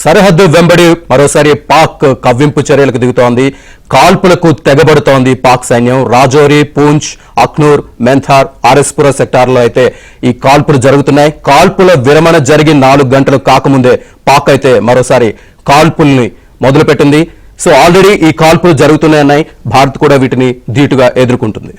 సరిహద్దు వెంబడి మరోసారి పాక్ కవ్వింపు చర్యలకు దిగుతోంది. కాల్పులకు తెగబడుతోంది పాక్ సైన్యం. రాజౌరి, పూంచ్, అఖ్నూర్, మెంథార్, ఆర్ఎస్పుర సెక్టార్లో అయితే ఈ కాల్పులు జరుగుతున్నాయి. కాల్పుల విరమణ జరిగి 4 గంటలు కాకముందే పాక్ అయితే మరోసారి కాల్పుల్ని మొదలుపెట్టింది. సో ఆల్రెడీ ఈ కాల్పులు జరుగుతున్నాయి. భారత్ కూడా వీటిని ధీటుగా ఎదుర్కొంటుంది.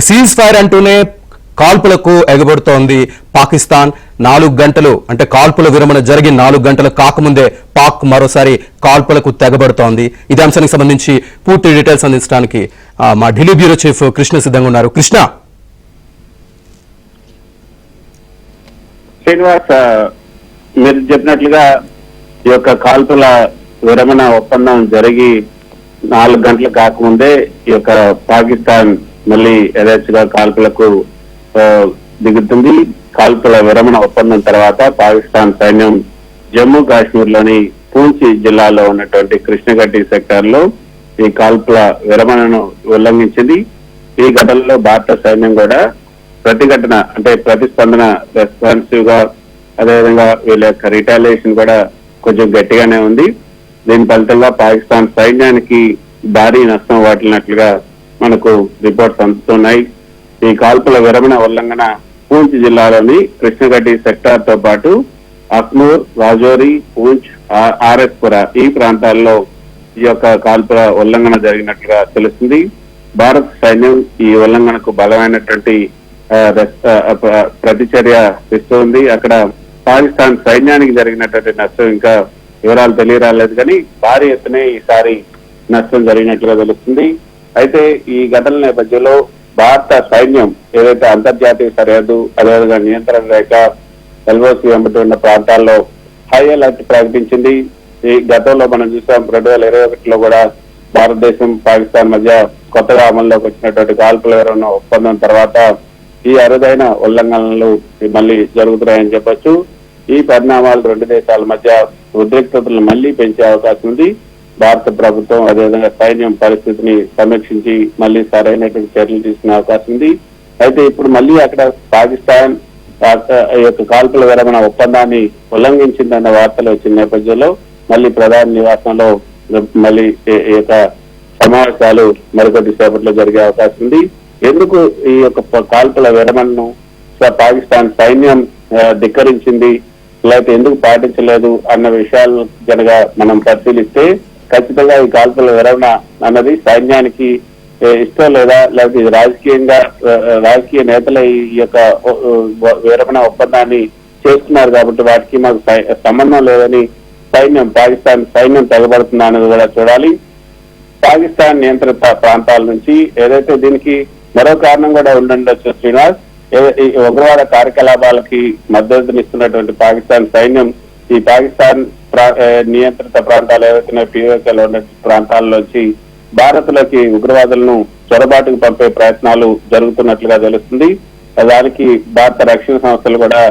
సీజ్ ఫైర్ అంటూనే కాల్పులకు ఎగబడుతోంది పాకిస్తాన్. 4 గంటలు అంటే కాల్పుల విరమణ జరిగి 4 గంటలు కాకముందే పాక్ మరోసారి కాల్పులకు తెగబడుతోంది. ఇదే అంశానికి సంబంధించి పూర్తి డీటెయిల్స్ అందించడానికి మా ఢిల్లీ బ్యూరో చీఫ్ కృష్ణ సిద్ధంగా ఉన్నారు. కృష్ణ, శ్రీనివాస్, మీరు చెప్పినట్లుగా ఈ యొక్క కాల్పుల విరమణ ఒప్పందం జరిగి 4 గంటలు కాకముందే ఈ యొక్క పాకిస్తాన్ మళ్ళీ యథేచ్ఛగా కాల్పులకు దిగుతుంది. కాల్పుల విరమణ ఒప్పందం తర్వాత పాకిస్తాన్ సైన్యం జమ్మూ కాశ్మీర్ లోని పూంచ్ జిల్లాలో ఉన్నటువంటి కృష్ణగట్టి సెక్టార్ లో ఈ కాల్పుల విరమణను ఉల్లంఘించింది. ఈ ఘటనలో భారత సైన్యం కూడా ప్రతిఘటన అంటే ప్రతిస్పందన రెస్పాన్సివ్ గా, అదేవిధంగా వీళ్ళ యొక్క రిటాలియేషన్ కూడా కొంచెం గట్టిగానే ఉంది. దీని ఫలితంగా పాకిస్తాన్ సైన్యానికి భారీ నష్టం వాటిల్లినట్లుగా మనకు రిపోర్ట్స్ అందుతున్నాయి. ఈ కాల్పుల విరమణ ఉల్లంఘన పూంచ్ జిల్లాలోని కృష్ణగడ్డి సెక్టార్ తో పాటు అఖ్నూర్, రాజౌరి, పూంచ్, ఆర్ఎస్పుర ఈ ప్రాంతాల్లో ఈ యొక్క కాల్పుల ఉల్లంఘన జరిగినట్లుగా తెలుస్తుంది. భారత సైన్యం ఈ ఉల్లంఘనకు బలమైనటువంటి ప్రతిచర్య ఇస్తుంది. అక్కడ పాకిస్తాన్ సైన్యానికి జరిగినటువంటి నష్టం ఇంకా వివరాలు తెలియరాలేదు, కానీ భారీ ఎత్తునే ఈసారి నష్టం జరిగినట్లుగా తెలుస్తుంది. అయితే ఈ ఘటనల నేపథ్యంలో భారత సైన్యం ఏదైతే అంతర్జాతీయ సరిహద్దు, అదేవిధంగా నియంత్రణ రేఖ, ఎల్ఓసి వెంబడి ఉన్న ప్రాంతాల్లో హై అలర్ట్ ప్రకటించింది. ఈ గతంలో మనం చూసాం 2021లో కూడా భారతదేశం పాకిస్తాన్ మధ్య కొత్తగా అమల్లోకి వచ్చినటువంటి కాల్పుల విరమణ ఒప్పందం తర్వాత ఈ అరుదైన ఉల్లంఘనలు మళ్ళీ జరుగుతున్నాయని చెప్పొచ్చు. ఈ పరిణామాలు రెండు దేశాల మధ్య ఉద్రిక్తతలను మళ్లీ పెంచే అవకాశం ఉంది. భారత ప్రభుత్వం అదేవిధంగా సైన్యం పరిస్థితిని సమీక్షించి మళ్లీ సరైనటువంటి చర్యలు తీసుకునే అవకాశం ఉంది. అయితే ఇప్పుడు మళ్లీ అక్కడ పాకిస్తాన్ యొక్క కాల్పుల విరమణ ఒప్పందాన్ని ఉల్లంఘించిందన్న వార్తలు వచ్చిన నేపథ్యంలో మళ్లీ ప్రధాని నివాసంలో మళ్లీ ఈ యొక్క సమావేశాలు మరికొద్ది సేపట్లో జరిగే అవకాశం ఉంది. ఎందుకు ఈ యొక్క కాల్పుల విరమణను పాకిస్తాన్ సైన్యం ధిక్కరించింది, లేకపోతే ఎందుకు పాటించలేదు అన్న విషయాలు కనుక మనం పరిశీలిస్తే ఖచ్చితంగా ఈ కాల్పుల విరమణ అన్నది సైన్యానికి ఇష్టం లేదా, లేకపోతే ఇది రాజకీయ నేతల ఈ యొక్క విరమణ ఒప్పందాన్ని చేస్తున్నారు కాబట్టి వాటికి మాకు సంబంధం లేదని పాకిస్తాన్ సైన్యం తెగబడుతుందా అనేది కూడా చూడాలి. పాకిస్తాన్ నియంత్రిత ప్రాంతాల నుంచి ఏదైతే దీనికి మరో కారణం కూడా ఉండుండొచ్చు శ్రీనివాస్, ఈ ఉగ్రవాద కార్యకలాపాలకి మద్దతునిస్తున్నటువంటి పాకిస్తాన్ సైన్యం ఈ పాకిస్తాన్ నియంత్రిత ప్రాంతాలు ఏవైతే పీఓకేలో ఉన్న ప్రాంతాల్లోంచి భారత్ లోకి ఉగ్రవాదులను చొరబాటుకు పంపే ప్రయత్నాలు జరుగుతున్నట్లుగా తెలుస్తుంది. దానికి భారత రక్షణ సంస్థలు కూడా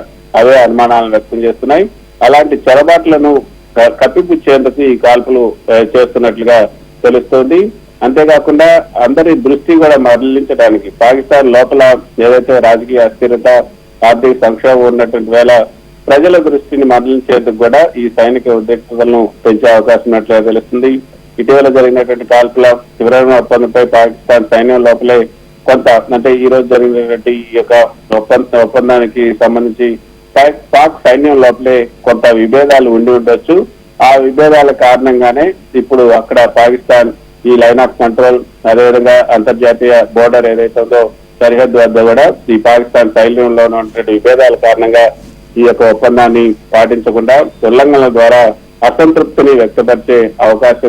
అవే అనుమానాలను వ్యక్తం చేస్తున్నాయి. అలాంటి చొరబాట్లను కప్పిపుచ్చేందుకు ఈ కాల్పులు చేస్తున్నట్లుగా తెలుస్తోంది. అంతేకాకుండా అందరి దృష్టి కూడా మరలించడానికి పాకిస్తాన్ లోపల ఏదైతే రాజకీయ అస్థిరత, ఆర్థిక సంక్షోభం ఉన్నటువంటి వేళ ప్రజల దృష్టిని మరలించేందుకు కూడా ఈ సైనిక ఉద్రిక్తతలను పెంచే అవకాశం ఉన్నట్లుగా తెలుస్తుంది. ఇటీవల జరిగినటువంటి కాల్పుల విరమణ ఒప్పందంపై పాకిస్తాన్ సైన్యం లోపలే కొంత అంటే ఈ రోజు జరిగినటువంటి ఈ యొక్క ఒప్పందానికి సంబంధించి పాక్ సైన్యం లోపలే కొంత విభేదాలు ఉండి ఉండొచ్చు. ఆ విభేదాల కారణంగానే ఇప్పుడు అక్కడ పాకిస్తాన్ ఈ లైన్ ఆఫ్ కంట్రోల్, అదేవిధంగా అంతర్జాతీయ బోర్డర్ ఏదైతే ఉందో సరిహద్దు వద్ద కూడా ఈ పాకిస్తాన్ సైన్యంలో ఉన్నటువంటి విభేదాల కారణంగా ఈ యొక్క ఒప్పందాన్ని పాటించకుండా ఉల్లంఘనల ద్వారా అసంతృప్తిని వ్యక్తపరిచే అవకాశం